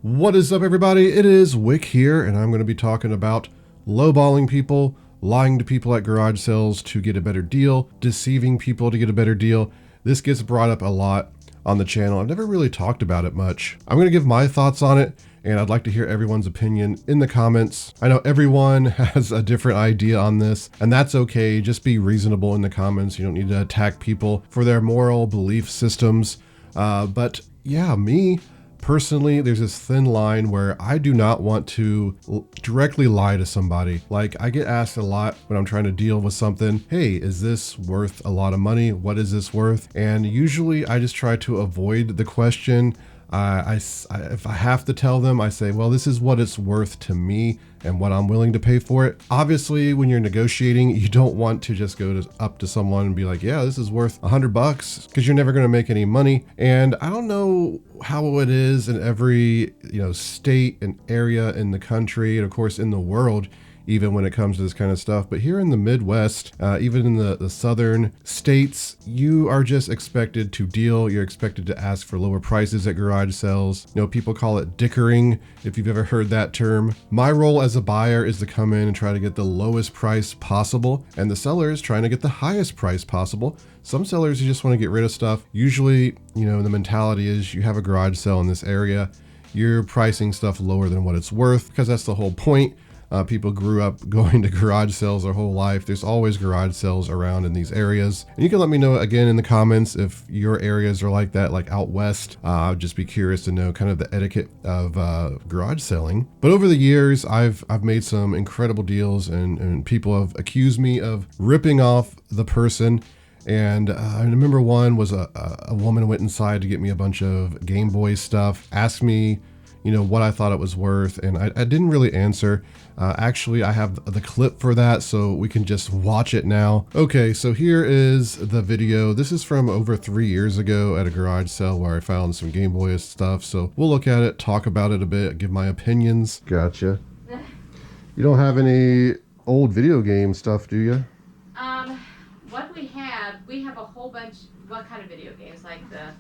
What is up, everybody? It is Wick here, and I'm going to be talking about lowballing people, lying to people at garage sales to get a better deal, deceiving people to get a better deal. This gets brought up a lot on the channel. I've never really talked about it much. I'm going to give my thoughts on it, and I'd like to hear everyone's opinion in the comments. I know everyone has a different idea on this, and that's okay. Just be reasonable in the comments. You don't need to attack people for their moral belief systems. But yeah, me personally, there's this thin line where I do not want to directly lie to somebody. Like, I get asked a lot when I'm trying to deal with something, hey, is this worth a lot of money? What is this worth? And usually I just try to avoid the question. If I have to tell them, I say, well, this is what it's worth to me and what I'm willing to pay for it. Obviously, when you're negotiating, you don't want to just go up to someone and be like, yeah, this is worth $100, because you're never going to make any money. And I don't know how it is in every state and area in the country, and of course in the world, even when it comes to this kind of stuff. But here in the Midwest, even in the southern states, you are just expected to deal. You're expected to ask for lower prices at garage sales. People call it dickering, if you've ever heard that term. My role as a buyer is to come in and try to get the lowest price possible, and the seller is trying to get the highest price possible. Some sellers, you just want to get rid of stuff. Usually, the mentality is you have a garage sale in this area, you're pricing stuff lower than what it's worth, because that's the whole point. People grew up going to garage sales their whole life. There's always garage sales around in these areas. And you can let me know again in the comments if your areas are like that, like out west. I'd just be curious to know kind of the etiquette of garage selling. But over the years, I've made some incredible deals, and people have accused me of ripping off the person. And I remember one was a woman went inside to get me a bunch of Game Boy stuff, asked me what I thought it was worth, and I didn't really answer. Actually, I have the clip for that, so we can just watch it now. Okay, so here is the video. This is from over 3 years ago at a garage sale where I found some Game Boy stuff. So we'll look at it, talk about it a bit, give my opinions. Gotcha. You don't have any old video game stuff, do you? What we have a whole bunch. What kind of video games? Like the...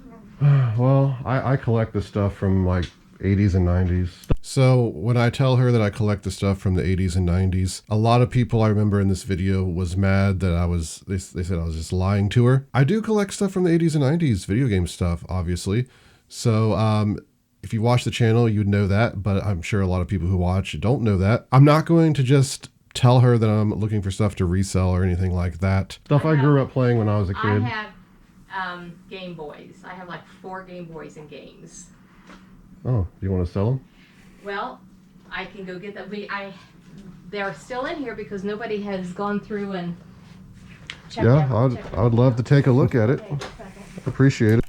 Well, I collect the stuff from like 80s and 90s. So when I tell her that I collect the stuff from the 80s and 90s, a lot of people I remember in this video was mad that they said I was just lying to her. I do collect stuff from the 80s and 90s, video game stuff, obviously. So if you watch the channel, you'd know that, but I'm sure a lot of people who watch don't know that. I'm not going to just tell her that I'm looking for stuff to resell or anything like that. Stuff I grew up playing when I was a kid. I have Game Boys. I have like 4 Game Boys and games. Oh, do you want to sell them? Well, I can go get them. They're still in here because nobody has gone through and checked them. I would love to take a look at it. Okay, Appreciate it.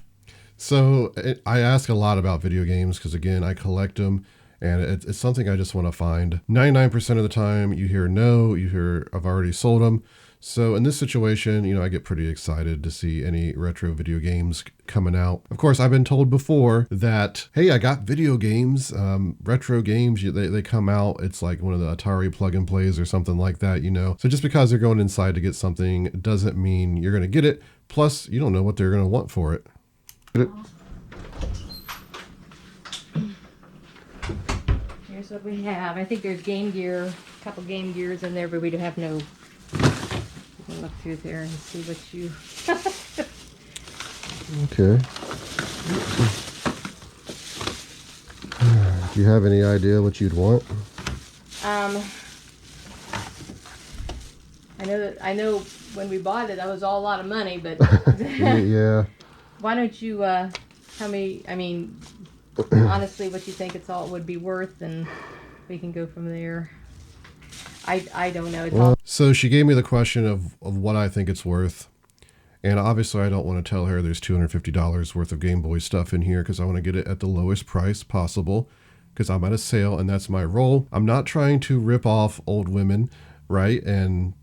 So I ask a lot about video games because, again, I collect them, and it's something I just want to find. 99% of the time you hear no, you hear I've already sold them. So in this situation, I get pretty excited to see any retro video games coming out. Of course, I've been told before that, hey, I got video games, retro games, they come out. It's like one of the Atari plug and plays or something like that, So just because they're going inside to get something doesn't mean you're going to get it. Plus, you don't know what they're going to want for it. Here's what we have. I think there's Game Gear, a couple Game Gears in there, but we do have no... Look through there and see what you... Okay. Do you have any idea what you'd want? I know when we bought it, that was all a lot of money, but... Yeah. Why don't you tell me, honestly, what you think would be worth, and we can go from there. I don't know. So she gave me the question of what I think it's worth. And obviously I don't want to tell her there's $250 worth of Game Boy stuff in here because I want to get it at the lowest price possible because I'm at a sale and that's my role. I'm not trying to rip off old women, right? And,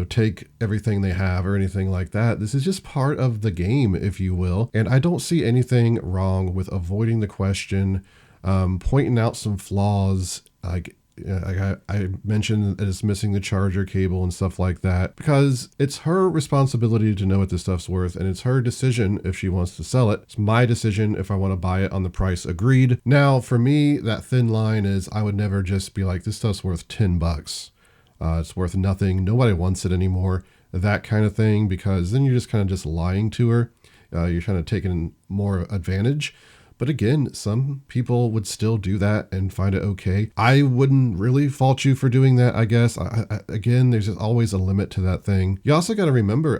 take everything they have or anything like that. This is just part of the game, if you will. And I don't see anything wrong with avoiding the question, pointing out some flaws, like I mentioned that it's missing the charger cable and stuff like that, because it's her responsibility to know what this stuff's worth, and it's her decision if she wants to sell it. It's my decision if I want to buy it on the price agreed. Now, for me, that thin line is I would never just be like, this stuff's worth $10. It's worth nothing. Nobody wants it anymore. That kind of thing, because then you're just kind of just lying to her. You're kind of taking more advantage. But again, some people would still do that and find it okay. I wouldn't really fault you for doing that, I guess. Again, there's just always a limit to that thing. You also got to remember,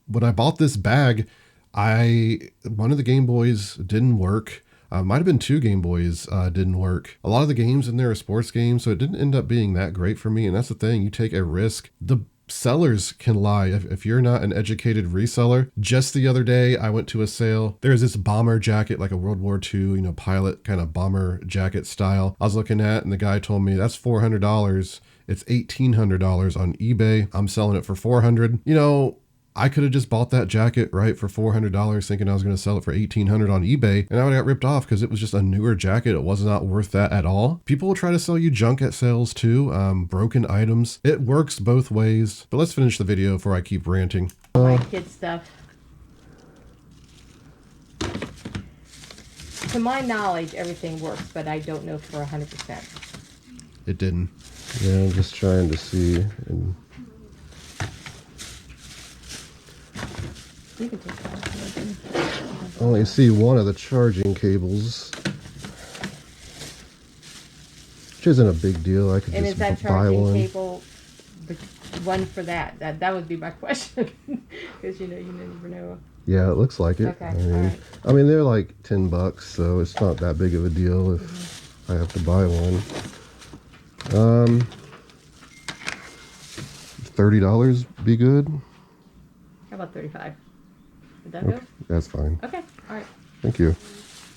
when I bought this bag, one of the Game Boys didn't work. Might have been 2 Game Boys didn't work. A lot of the games in there are sports games, so it didn't end up being that great for me. And that's the thing, you take a risk. The sellers can lie if you're not an educated reseller. Just the other day, I went to a sale. There's this bomber jacket, like a World War II, pilot kind of bomber jacket style. I was looking at, and the guy told me that's $400. It's $1,800 on eBay. I'm selling it for $400. I could have just bought that jacket, right, for $400, thinking I was going to sell it for $1,800 on eBay, and I would have got ripped off because it was just a newer jacket. It was not worth that at all. People will try to sell you junk at sales too, broken items. It works both ways. But let's finish the video before I keep ranting. My kid stuff. To my knowledge, everything works, but I don't know for 100%. It didn't. Yeah, I'm just trying to see. And You can take that. I only see one of the charging cables, which isn't a big deal. I could And is that just buy charging one. cable the one for that? That would be my question, because you never know. Yeah, it looks like it. Okay, I all mean, they're like $10, so it's not that big of a deal if I have to buy one. $30 be good. How about 35? Would that Okay, go? that's fine. Okay, all right. Thank you.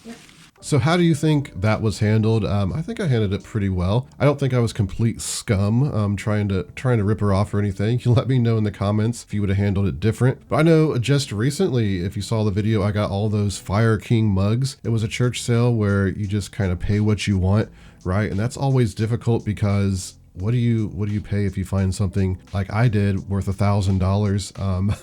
Yep. So how do you think that was handled? I think I handled it pretty well. I don't think I was complete scum trying to rip her off or anything. You can let me know in the comments if you would have handled it different. But I know just recently, if you saw the video, I got all those Fire King mugs. It was a church sale where you just kind of pay what you want, right? And that's always difficult because what do you pay if you find something like I did worth $1,000?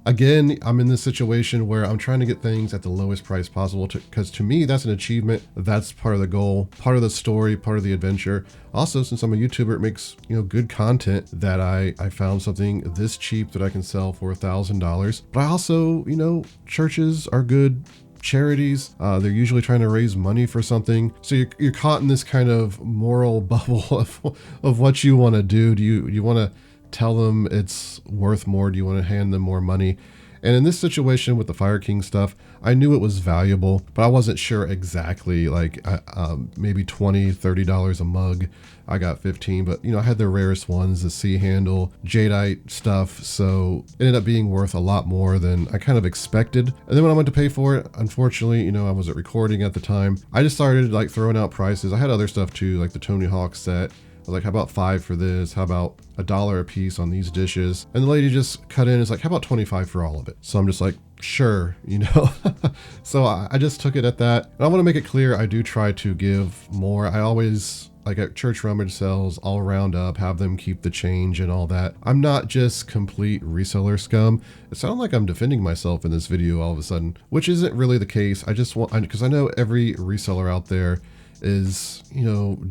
Again, I'm in this situation where I'm trying to get things at the lowest price possible, because to me, that's an achievement. That's part of the goal, part of the story, part of the adventure. Also, since I'm a YouTuber, it makes good content that I found something this cheap that I can sell for $1,000. But I also, churches are good charities. They're usually trying to raise money for something. So you're caught in this kind of moral bubble of what you want to do. Do you want to tell them it's worth more? Do you want to hand them more money? And in this situation with the Fire King stuff, I knew it was valuable, but I wasn't sure exactly, like maybe $20, $30 a mug. I got 15, but I had the rarest ones, the sea handle, jadeite stuff. So it ended up being worth a lot more than I kind of expected. And then when I went to pay for it, unfortunately, I wasn't recording at the time. I just started like throwing out prices. I had other stuff too, like the Tony Hawk set. I was like, how about $5 for this? How about $1 a piece on these dishes? And the lady just cut in. It's like, how about $25 for all of it? So I'm just like, sure, So I just took it at that. And I want to make it clear, I do try to give more. I always, like at church rummage sales, I'll round up, have them keep the change and all that. I'm not just complete reseller scum. It sounds like I'm defending myself in this video all of a sudden, which isn't really the case. I just want, because I know every reseller out there is,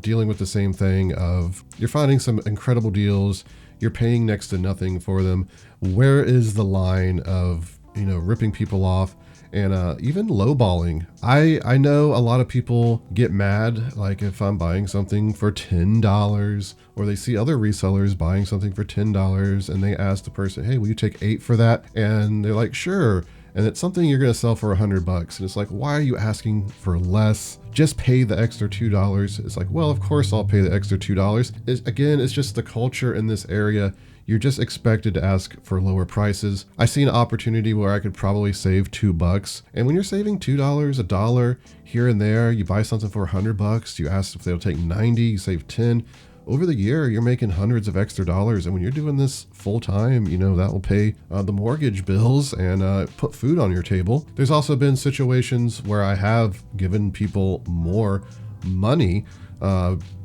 dealing with the same thing of you're finding some incredible deals, you're paying next to nothing for them. Where is the line of, ripping people off and even lowballing? I know a lot of people get mad, like if I'm buying something for $10 or they see other resellers buying something for $10 and they ask the person, hey, will you take 8 for that? And they're like, sure. And it's something you're going to sell for $100. And it's like, why are you asking for less? Just pay the extra $2. It's like, well, of course I'll pay the extra $2. Again, it's just the culture in this area. You're just expected to ask for lower prices. I see an opportunity where I could probably save $2. And when you're saving $2, $1 here and there, you buy something for $100, you ask if they'll take 90, you save 10. Over the year, you're making hundreds of extra dollars. And when you're doing this full time, that will pay the mortgage bills and put food on your table. There's also been situations where I have given people more money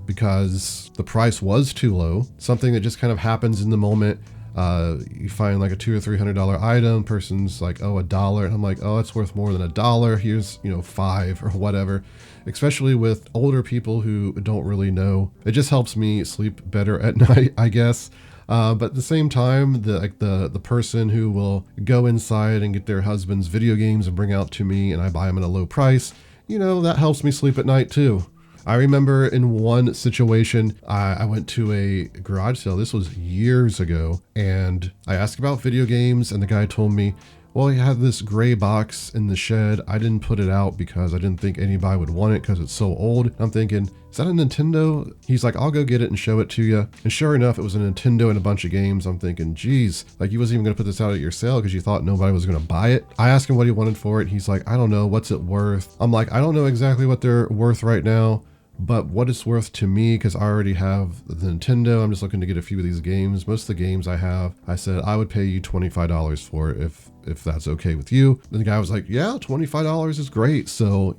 because the price was too low. Something that just kind of happens in the moment. You find like a $200 or $300 item, person's like, oh, $1. And I'm like, oh, it's worth more than $1. Here's, you know, $5 or whatever. Especially with older people who don't really know. It just helps me sleep better at night, I guess. But at the same time, the person who will go inside and get their husband's video games and bring out to me and I buy them at a low price, you know, that helps me sleep at night too. I remember in one situation, I went to a garage sale. This was years ago. And I asked about video games and the guy told me, well, he had this gray box in the shed. I didn't put it out because I didn't think anybody would want it because it's so old. I'm thinking, is that a Nintendo? He's like, I'll go get it and show it to you. And sure enough, it was a Nintendo and a bunch of games. I'm thinking, geez, like you wasn't even going to put this out at your sale because you thought nobody was going to buy it. I asked him what he wanted for it. He's like, I don't know. What's it worth? I'm like, I don't know exactly what they're worth right now, but what it's worth to me, because I already have the Nintendo, I'm just looking to get a few of these games. Most of the games I have, I said, I would pay you $25 for it if that's okay with you. And the guy was like, yeah, $25 is great. So,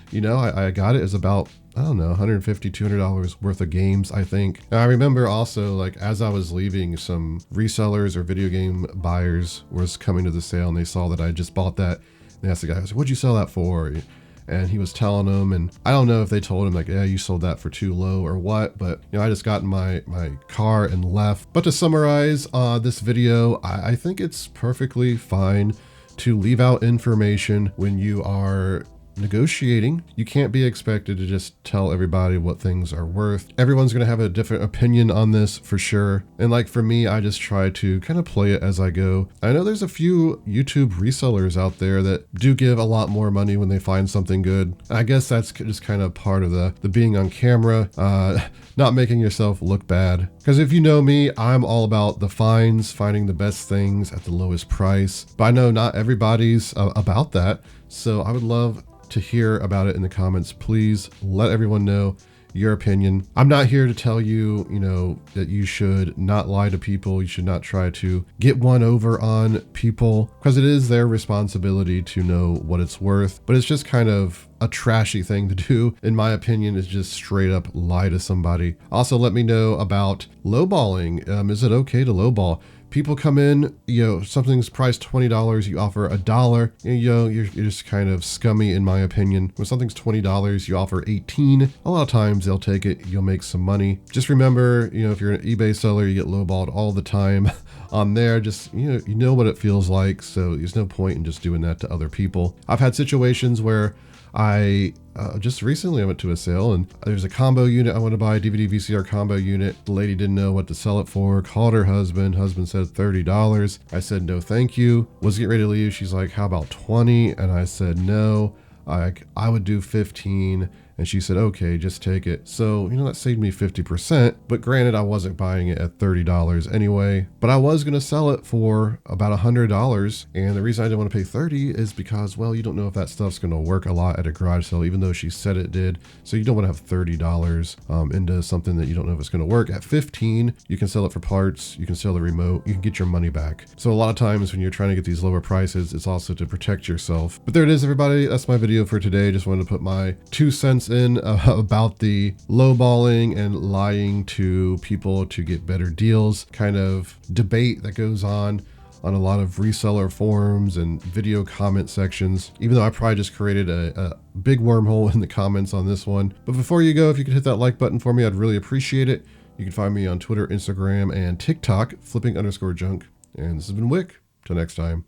you know, I got it as about, I don't know, $150, $200 worth of games, I think. And I remember also, like, as I was leaving, some resellers or video game buyers was coming to the sale and they saw that I just bought that. And they asked the guy, I was like, what'd you sell that for? And he was telling them, and I don't know if they told him like, yeah, you sold that for too low or what, but you know, I just got in my car and left. But to summarize this video, I think it's perfectly fine to leave out information when you are negotiating. You can't be expected to just tell everybody what things are worth. Everyone's going to have a different opinion on this for sure. And like for me, I just try to kind of play it as I go. I know there's a few YouTube resellers out there that do give a lot more money when they find something good. I guess that's just kind of part of the being on camera, not making yourself look bad. Because if you know me, I'm all about the finds, finding the best things at the lowest price. But I know not everybody's about that. So I would love to hear about it in the comments. Please let everyone know your opinion. I'm not here to tell you, you know, that you should not lie to people. You should not try to get one over on people because it is their responsibility to know what it's worth. But it's just kind of a trashy thing to do, in my opinion, is just straight up lie to somebody. Also, let me know about lowballing. Is it okay to lowball? People come in, you know, something's priced $20, you offer $1, you know, you're just kind of scummy in my opinion. When something's $20, you offer $18, a lot of times they'll take it, you'll make some money. Just remember, you know, if you're an eBay seller, you get lowballed all the time on there. Just, you know what it feels like, so there's no point in just doing that to other people. I've had situations where just recently I went to a sale and there's a combo unit I want to buy, a DVD VCR combo unit. The lady didn't know what to sell it for, called her husband said $30. I said, no, thank you. Was getting ready to leave. She's like, how about 20? And I said, no, I would do 15. And she said, okay, just take it. So, you know, that saved me 50%. But granted, I wasn't buying it at $30 anyway. But I was going to sell it for about $100. And the reason I didn't want to pay $30 is because, well, you don't know if that stuff's going to work a lot at a garage sale, even though she said it did. So you don't want to have $30 into something that you don't know if it's going to work. At $15, you can sell it for parts. You can sell the remote. You can get your money back. So a lot of times when you're trying to get these lower prices, it's also to protect yourself. But there it is, everybody. That's my video for today. Just wanted to put my 2 cents in about the lowballing and lying to people to get better deals kind of debate that goes on a lot of reseller forums and video comment sections, even though I probably just created a big wormhole in the comments on this one. But before you go, if you could hit that like button for me, I'd really appreciate it. You can find me on Twitter, Instagram, and TikTok, flipping_junk. And this has been Wick. Till next time.